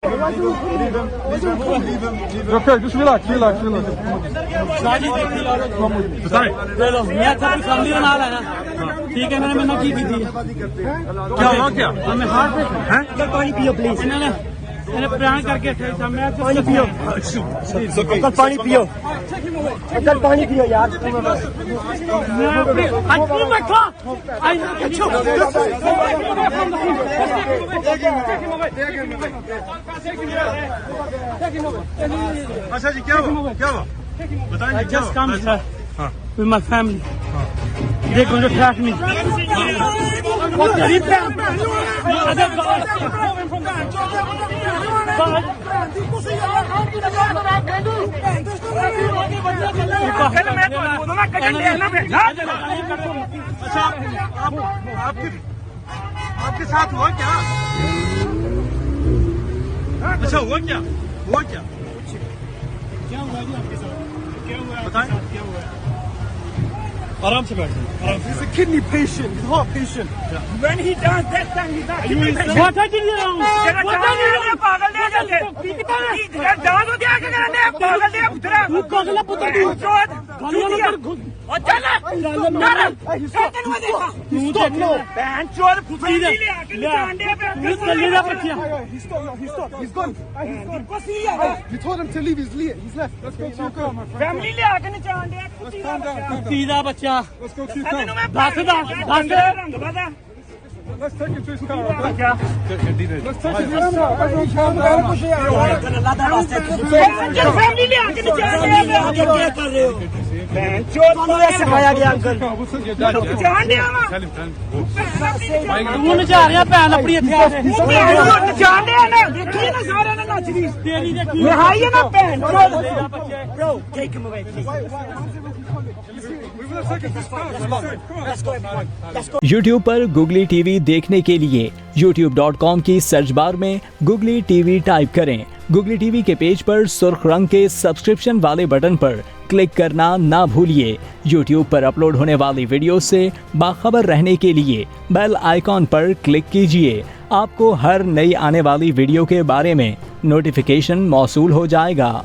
Okay, just relax. मैं अपनी family के नाल आया, ठीक है। मैंने मना की थी। क्या हुआ क्या? मैं हार्ट पे पानी पियो प्लीज। मैंने प्रयाण करके पानी पियो, अंकल पानी पियो, अंकल पानी पियो यार। अच्छा जी, क्या हुआ? क्या हुआ बताइए। Just come with my family. They're going to track me. What the rip? अच्छा, आपके साथ हुआ क्या? अच्छा, हुआ क्या? हुआ क्या? क्या हुआ जी आपके साथ? क्या हुआ बताएं। क्या हुआ? आराम से बैठिए। He's a kidney patient, he's a heart patient. When he does that time, he's not kidney patient. What I did wrong? What I did wrong? पागल दे जाते। दांत होते आके करने पागल दे उतरा। तू पागल पुत्र तू। चोद। और चल। Stop now. बहन चोद फुफड़ी ले आके चांडे पे। तू चलेगा बच्चा। He's stopped, he's gone. You told him to leave, he's left. Let's go to your car, my friend. Family ले आके चांडे। Let's calm down. सीधा बच्चा। Let's go to your car. Let's take him to his car, okay? Let's take him to his car. Everyone calm down. Family ले आके चांडे। बहन चोद सिखाया गया अंकल। चांडे तू नचा रहा भैन अपनी इत्थे चांडे ना देखी ना सारे ने नचदी। तेरी देखी नहाई है ना बहन चोद। Bro, take him away, please. YouTube पर Googly TV देखने के लिए youtube.com की सर्च बार में Googly TV टाइप करें। Googly TV के पेज पर सुर्ख रंग के सब्सक्रिप्शन वाले बटन पर क्लिक करना ना भूलिए। YouTube पर अपलोड होने वाली वीडियो से बाखबर रहने के लिए बेल आइकॉन पर क्लिक कीजिए। आपको हर नई आने वाली वीडियो के बारे में नोटिफिकेशन मौसूल हो जाएगा।